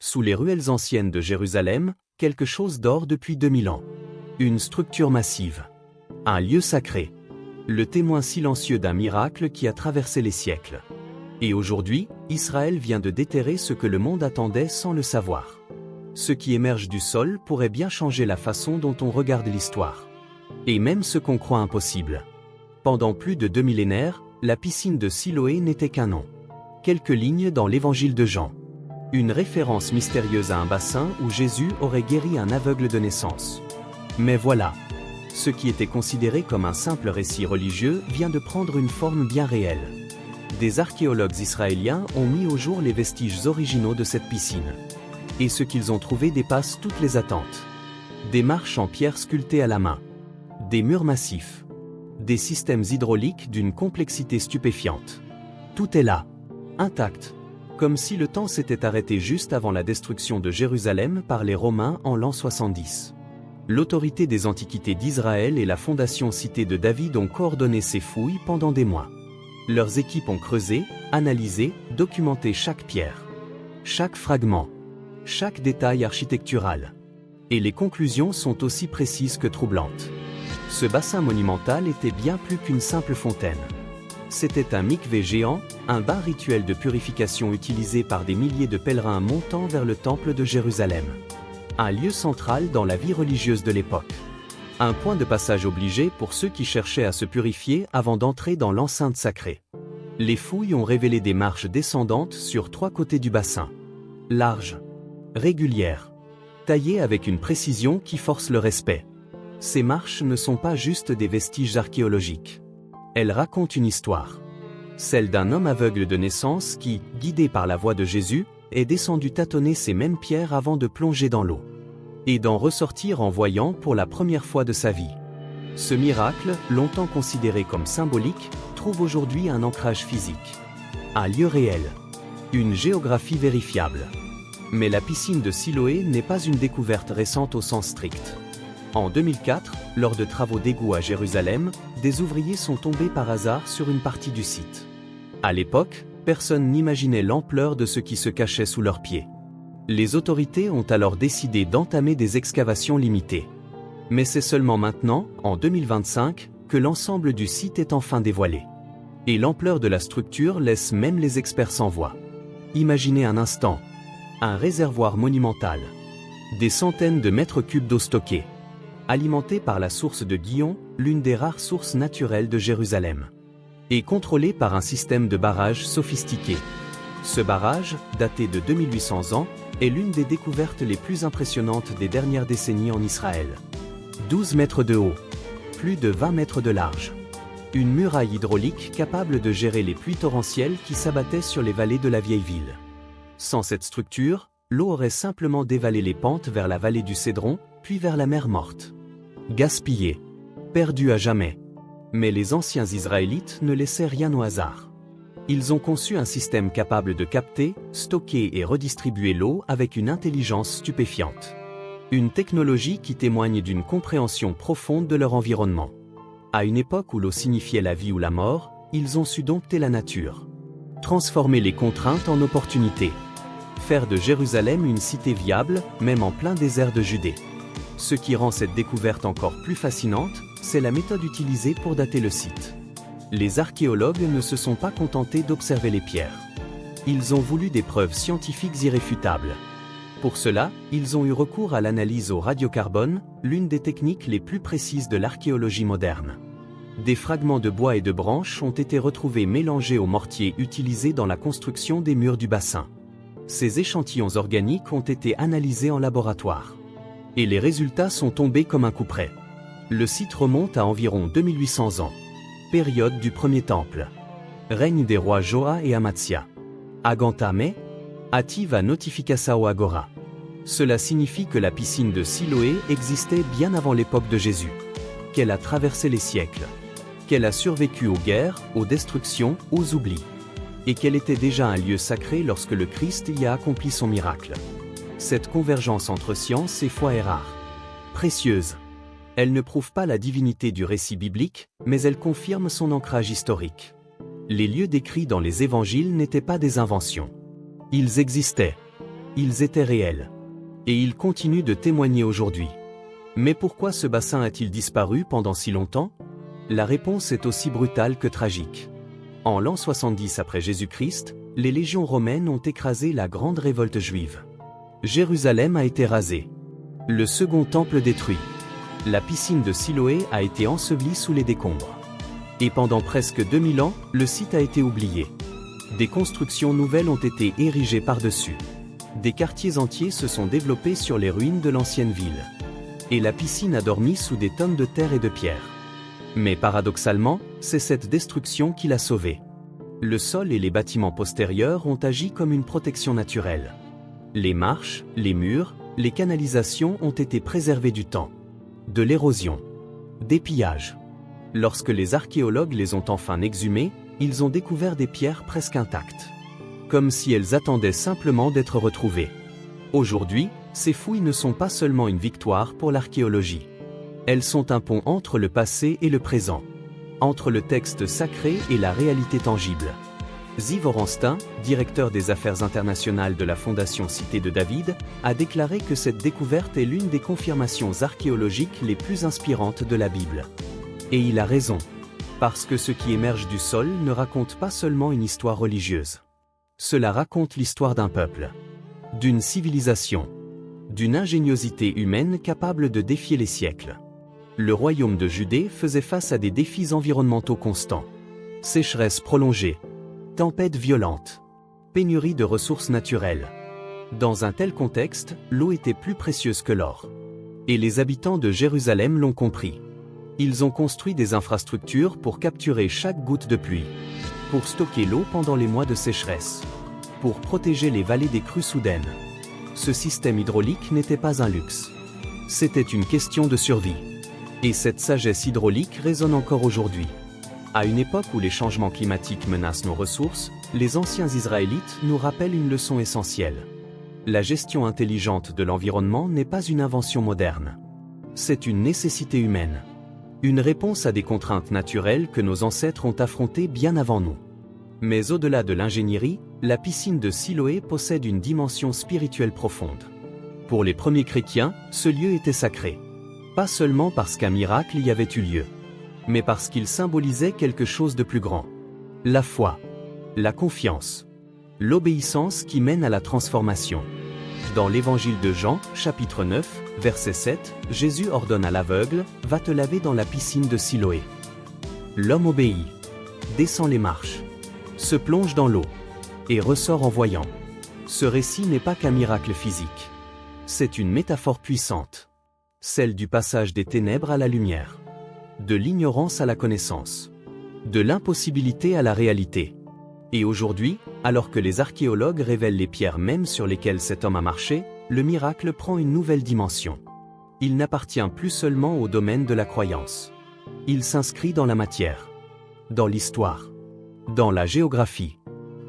Sous les ruelles anciennes de Jérusalem, quelque chose dort depuis 2000 ans. Une structure massive. Un lieu sacré. Le témoin silencieux d'un miracle qui a traversé les siècles. Et aujourd'hui, Israël vient de déterrer ce que le monde attendait sans le savoir. Ce qui émerge du sol pourrait bien changer la façon dont on regarde l'histoire. Et même ce qu'on croit impossible. Pendant plus de 2 millénaires, la piscine de Siloé n'était qu'un nom. Quelques lignes dans l'évangile de Jean. Une référence mystérieuse à un bassin où Jésus aurait guéri un aveugle de naissance. Mais voilà. Ce qui était considéré comme un simple récit religieux vient de prendre une forme bien réelle. Des archéologues israéliens ont mis au jour les vestiges originaux de cette piscine. Et ce qu'ils ont trouvé dépasse toutes les attentes. Des marches en pierre sculptées à la main. Des murs massifs. Des systèmes hydrauliques d'une complexité stupéfiante. Tout est là, intact, comme si le temps s'était arrêté juste avant la destruction de Jérusalem par les Romains en l'an 70. L'autorité des Antiquités d'Israël et la fondation Cité de David ont coordonné ces fouilles pendant des mois. Leurs équipes ont creusé, analysé, documenté chaque pierre, chaque fragment, chaque détail architectural. Et les conclusions sont aussi précises que troublantes. Ce bassin monumental était bien plus qu'une simple fontaine. C'était un mikvé géant, un bain rituel de purification utilisé par des milliers de pèlerins montant vers le temple de Jérusalem. Un lieu central dans la vie religieuse de l'époque. Un point de passage obligé pour ceux qui cherchaient à se purifier avant d'entrer dans l'enceinte sacrée. Les fouilles ont révélé des marches descendantes sur 3 côtés du bassin. Larges, régulières, taillées avec une précision qui force le respect. Ces marches ne sont pas juste des vestiges archéologiques. Elles racontent une histoire. Celle d'un homme aveugle de naissance qui, guidé par la voix de Jésus, est descendu tâtonner ces mêmes pierres avant de plonger dans l'eau. Et d'en ressortir en voyant pour la première fois de sa vie. Ce miracle, longtemps considéré comme symbolique, trouve aujourd'hui un ancrage physique. Un lieu réel. Une géographie vérifiable. Mais la piscine de Siloé n'est pas une découverte récente au sens strict. En 2004, lors de travaux d'égout à Jérusalem, des ouvriers sont tombés par hasard sur une partie du site. À l'époque, personne n'imaginait l'ampleur de ce qui se cachait sous leurs pieds. Les autorités ont alors décidé d'entamer des excavations limitées. Mais c'est seulement maintenant, en 2025, que l'ensemble du site est enfin dévoilé. Et l'ampleur de la structure laisse même les experts sans voix. Imaginez un instant. Un réservoir monumental. Des centaines de mètres cubes d'eau stockée. Alimenté par la source de Gihon, l'une des rares sources naturelles de Jérusalem. Et contrôlé par un système de barrage sophistiqué. Ce barrage, daté de 2800 ans, est l'une des découvertes les plus impressionnantes des dernières décennies en Israël. 12 mètres de haut, plus de 20 mètres de large. Une muraille hydraulique capable de gérer les pluies torrentielles qui s'abattaient sur les vallées de la vieille ville. Sans cette structure, l'eau aurait simplement dévalé les pentes vers la vallée du Cédron, puis vers la mer Morte. Gaspillé. Perdu à jamais. Mais les anciens Israélites ne laissaient rien au hasard. Ils ont conçu un système capable de capter, stocker et redistribuer l'eau avec une intelligence stupéfiante. Une technologie qui témoigne d'une compréhension profonde de leur environnement. À une époque où l'eau signifiait la vie ou la mort, ils ont su dompter la nature. Transformer les contraintes en opportunités. Faire de Jérusalem une cité viable, même en plein désert de Judée. Ce qui rend cette découverte encore plus fascinante, c'est la méthode utilisée pour dater le site. Les archéologues ne se sont pas contentés d'observer les pierres. Ils ont voulu des preuves scientifiques irréfutables. Pour cela, ils ont eu recours à l'analyse au radiocarbone, l'une des techniques les plus précises de l'archéologie moderne. Des fragments de bois et de branches ont été retrouvés mélangés au mortier utilisé dans la construction des murs du bassin. Ces échantillons organiques ont été analysés en laboratoire. Et les résultats sont tombés comme un coup près. Le site remonte à environ 2800 ans. Période du premier temple. Règne des rois Joa et Amatzia. Aganta Mai. Ativa Notificasao Agora. Cela signifie que la piscine de Siloé existait bien avant l'époque de Jésus. Qu'elle a traversé les siècles. Qu'elle a survécu aux guerres, aux destructions, aux oublis. Et qu'elle était déjà un lieu sacré lorsque le Christ y a accompli son miracle. Cette convergence entre science et foi est rare. Précieuse. Elle ne prouve pas la divinité du récit biblique, mais elle confirme son ancrage historique. Les lieux décrits dans les évangiles n'étaient pas des inventions. Ils existaient. ils étaient réels. Et ils continuent de témoigner aujourd'hui. Mais pourquoi ce bassin a-t-il disparu pendant si longtemps? La réponse est aussi brutale que tragique. En l'an 70 après Jésus-Christ, les légions romaines ont écrasé la grande révolte juive. Jérusalem a été rasée. Le second temple détruit. La piscine de Siloé a été ensevelie sous les décombres. Et pendant presque 2000 ans, le site a été oublié. Des constructions nouvelles ont été érigées par-dessus. Des quartiers entiers se sont développés sur les ruines de l'ancienne ville. Et la piscine a dormi sous des tonnes de terre et de pierre. Mais paradoxalement, c'est cette destruction qui l'a sauvée. Le sol et les bâtiments postérieurs ont agi comme une protection naturelle. Les marches, les murs, les canalisations ont été préservés du temps, de l'érosion, des pillages. Lorsque les archéologues les ont enfin exhumés, ils ont découvert des pierres presque intactes. Comme si elles attendaient simplement d'être retrouvées. Aujourd'hui, ces fouilles ne sont pas seulement une victoire pour l'archéologie. Elles sont un pont entre le passé et le présent. Entre le texte sacré et la réalité tangible. Ziv Orenstein, directeur des affaires internationales de la Fondation Cité de David, a déclaré que cette découverte est l'une des confirmations archéologiques les plus inspirantes de la Bible. Et il a raison. Parce que ce qui émerge du sol ne raconte pas seulement une histoire religieuse. Cela raconte l'histoire d'un peuple, d'une civilisation, d'une ingéniosité humaine capable de défier les siècles. Le royaume de Judée faisait face à des défis environnementaux constants. Sécheresse prolongée, tempêtes violentes, pénurie de ressources naturelles. Dans un tel contexte, l'eau était plus précieuse que l'or. Et les habitants de Jérusalem l'ont compris. Ils ont construit des infrastructures pour capturer chaque goutte de pluie, pour stocker l'eau pendant les mois de sécheresse, pour protéger les vallées des crues soudaines. Ce système hydraulique n'était pas un luxe. C'était une question de survie. Et cette sagesse hydraulique résonne encore aujourd'hui. À une époque où les changements climatiques menacent nos ressources, les anciens Israélites nous rappellent une leçon essentielle. La gestion intelligente de l'environnement n'est pas une invention moderne. C'est une nécessité humaine. Une réponse à des contraintes naturelles que nos ancêtres ont affrontées bien avant nous. Mais au-delà de l'ingénierie, la piscine de Siloé possède une dimension spirituelle profonde. Pour les premiers chrétiens, ce lieu était sacré. Pas seulement parce qu'un miracle y avait eu lieu, mais parce qu'il symbolisait quelque chose de plus grand. La foi, la confiance, l'obéissance qui mène à la transformation. Dans l'évangile de Jean, chapitre 9, verset 7, Jésus ordonne à l'aveugle, « Va te laver dans la piscine de Siloé ». L'homme obéit, descend les marches, se plonge dans l'eau, et ressort en voyant. Ce récit n'est pas qu'un miracle physique. C'est une métaphore puissante. Celle du passage des ténèbres à la lumière. De l'ignorance à la connaissance. De l'impossibilité à la réalité. Et aujourd'hui, alors que les archéologues révèlent les pierres mêmes sur lesquelles cet homme a marché, le miracle prend une nouvelle dimension. Il n'appartient plus seulement au domaine de la croyance. Il s'inscrit dans la matière, dans l'histoire, dans la géographie.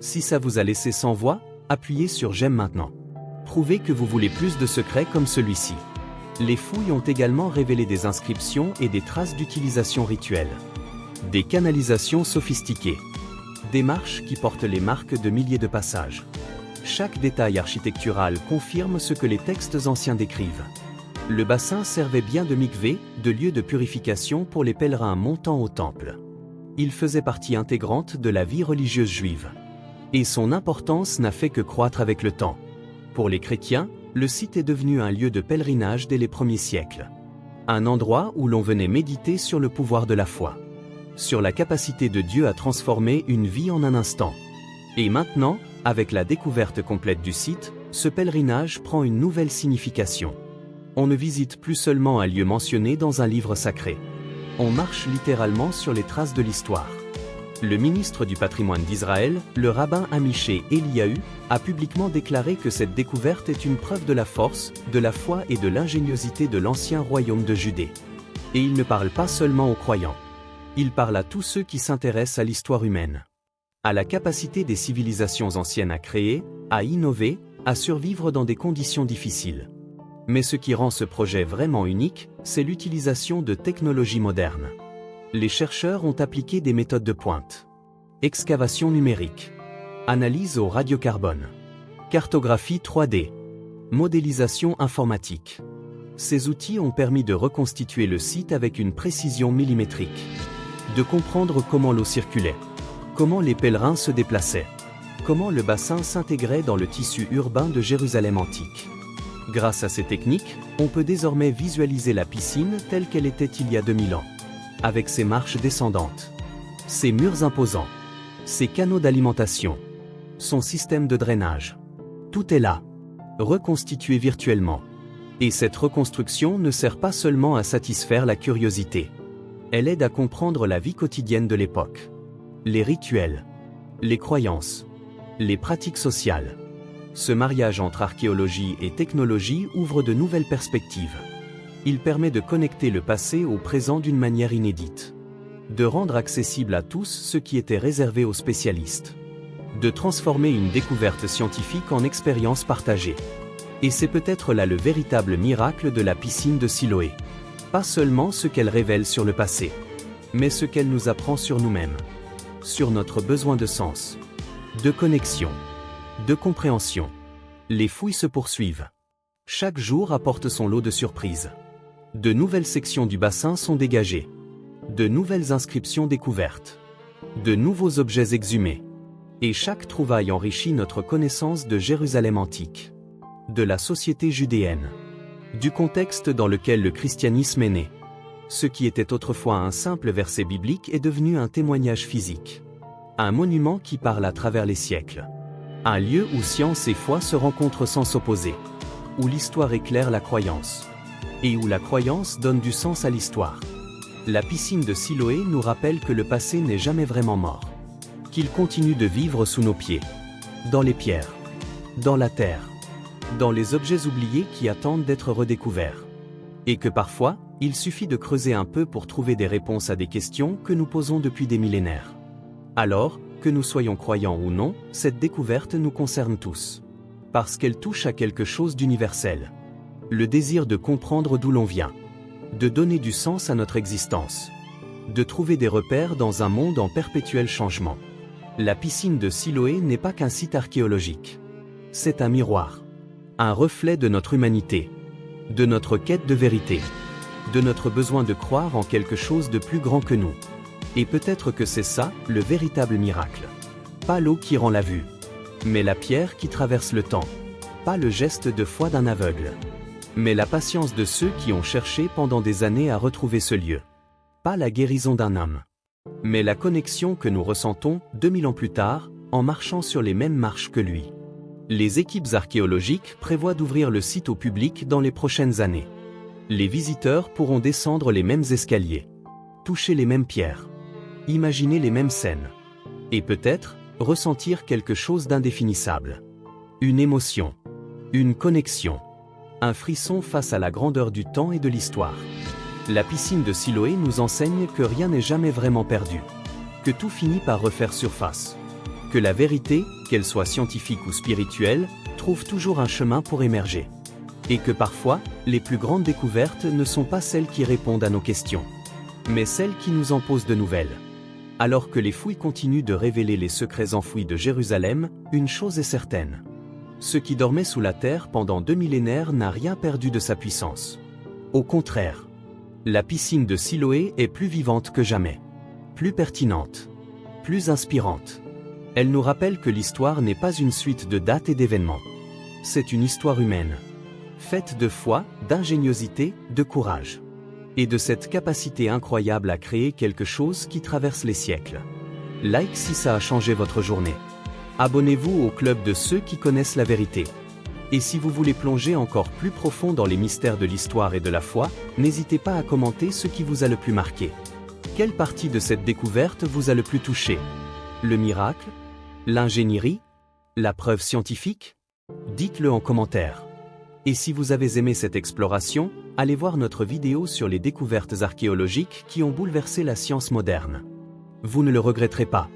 Si ça vous a laissé sans voix, appuyez sur j'aime maintenant. Prouvez que vous voulez plus de secrets comme celui-ci. Les fouilles ont également révélé des inscriptions et des traces d'utilisation rituelle. Des canalisations sophistiquées. Des marches qui portent les marques de milliers de passages. Chaque détail architectural confirme ce que les textes anciens décrivent. Le bassin servait bien de mikvé, de lieu de purification pour les pèlerins montant au temple. Il faisait partie intégrante de la vie religieuse juive. Et son importance n'a fait que croître avec le temps. Pour les chrétiens, le site est devenu un lieu de pèlerinage dès les premiers siècles. Un endroit où l'on venait méditer sur le pouvoir de la foi. Sur la capacité de Dieu à transformer une vie en un instant. Et maintenant, avec la découverte complète du site, ce pèlerinage prend une nouvelle signification. On ne visite plus seulement un lieu mentionné dans un livre sacré. On marche littéralement sur les traces de l'histoire. Le ministre du patrimoine d'Israël, le rabbin Amiché Eliahu, a publiquement déclaré que cette découverte est une preuve de la force, de la foi et de l'ingéniosité de l'ancien royaume de Judée. Et il ne parle pas seulement aux croyants. Il parle à tous ceux qui s'intéressent à l'histoire humaine. À la capacité des civilisations anciennes à créer, à innover, à survivre dans des conditions difficiles. Mais ce qui rend ce projet vraiment unique, c'est l'utilisation de technologies modernes. Les chercheurs ont appliqué des méthodes de pointe. Excavation numérique. Analyse au radiocarbone. Cartographie 3D. Modélisation informatique. Ces outils ont permis de reconstituer le site avec une précision millimétrique. De comprendre comment l'eau circulait, comment les pèlerins se déplaçaient, comment le bassin s'intégrait dans le tissu urbain de Jérusalem antique. Grâce à ces techniques, on peut désormais visualiser la piscine telle qu'elle était il y a 2000 ans. Avec ses marches descendantes, ses murs imposants, ses canaux d'alimentation, son système de drainage. Tout est là, reconstitué virtuellement. Et cette reconstruction ne sert pas seulement à satisfaire la curiosité. Elle aide à comprendre la vie quotidienne de l'époque. Les rituels, les croyances, les pratiques sociales. Ce mariage entre archéologie et technologie ouvre de nouvelles perspectives. Il permet de connecter le passé au présent d'une manière inédite. De rendre accessible à tous ce qui était réservé aux spécialistes. De transformer une découverte scientifique en expérience partagée. Et c'est peut-être là le véritable miracle de la piscine de Siloé. Pas seulement ce qu'elle révèle sur le passé, mais ce qu'elle nous apprend sur nous-mêmes. Sur notre besoin de sens, de connexion, de compréhension. Les fouilles se poursuivent. Chaque jour apporte son lot de surprises. De nouvelles sections du bassin sont dégagées. De nouvelles inscriptions découvertes. De nouveaux objets exhumés. Et chaque trouvaille enrichit notre connaissance de Jérusalem antique. De la société judéenne. Du contexte dans lequel le christianisme est né. Ce qui était autrefois un simple verset biblique est devenu un témoignage physique. Un monument qui parle à travers les siècles. Un lieu où science et foi se rencontrent sans s'opposer. Où l'histoire éclaire la croyance. Et où la croyance donne du sens à l'histoire. La piscine de Siloé nous rappelle que le passé n'est jamais vraiment mort. Qu'il continue de vivre sous nos pieds. Dans les pierres. Dans la terre. Dans les objets oubliés qui attendent d'être redécouverts. Et que parfois, il suffit de creuser un peu pour trouver des réponses à des questions que nous posons depuis des millénaires. Alors, que nous soyons croyants ou non, cette découverte nous concerne tous. Parce qu'elle touche à quelque chose d'universel. Le désir de comprendre d'où l'on vient. De donner du sens à notre existence. De trouver des repères dans un monde en perpétuel changement. La piscine de Siloé n'est pas qu'un site archéologique. C'est un miroir. Un reflet de notre humanité, de notre quête de vérité, de notre besoin de croire en quelque chose de plus grand que nous. Et peut-être que c'est ça, le véritable miracle. Pas l'eau qui rend la vue, mais la pierre qui traverse le temps. Pas le geste de foi d'un aveugle, mais la patience de ceux qui ont cherché pendant des années à retrouver ce lieu. Pas la guérison d'un homme, mais la connexion que nous ressentons 2000 ans plus tard, en marchant sur les mêmes marches que lui. Les équipes archéologiques prévoient d'ouvrir le site au public dans les prochaines années. Les visiteurs pourront descendre les mêmes escaliers, toucher les mêmes pierres, imaginer les mêmes scènes, et peut-être ressentir quelque chose d'indéfinissable. Une émotion, une connexion, un frisson face à la grandeur du temps et de l'histoire. La piscine de Siloé nous enseigne que rien n'est jamais vraiment perdu, que tout finit par refaire surface. Que la vérité, qu'elle soit scientifique ou spirituelle, trouve toujours un chemin pour émerger. Et que parfois, les plus grandes découvertes ne sont pas celles qui répondent à nos questions, mais celles qui nous en posent de nouvelles. Alors que les fouilles continuent de révéler les secrets enfouis de Jérusalem, une chose est certaine. Ce qui dormait sous la terre pendant 2 millénaires n'a rien perdu de sa puissance. Au contraire, la piscine de Siloé est plus vivante que jamais. Plus pertinente. Plus inspirante. Elle nous rappelle que l'histoire n'est pas une suite de dates et d'événements. C'est une histoire humaine, faite de foi, d'ingéniosité, de courage. Et de cette capacité incroyable à créer quelque chose qui traverse les siècles. Like si ça a changé votre journée. Abonnez-vous au club de ceux qui connaissent la vérité. Et si vous voulez plonger encore plus profond dans les mystères de l'histoire et de la foi, n'hésitez pas à commenter ce qui vous a le plus marqué. Quelle partie de cette découverte vous a le plus touché? Le miracle? L'ingénierie? La preuve scientifique? Dites-le en commentaire. Et si vous avez aimé cette exploration, allez voir notre vidéo sur les découvertes archéologiques qui ont bouleversé la science moderne. Vous ne le regretterez pas.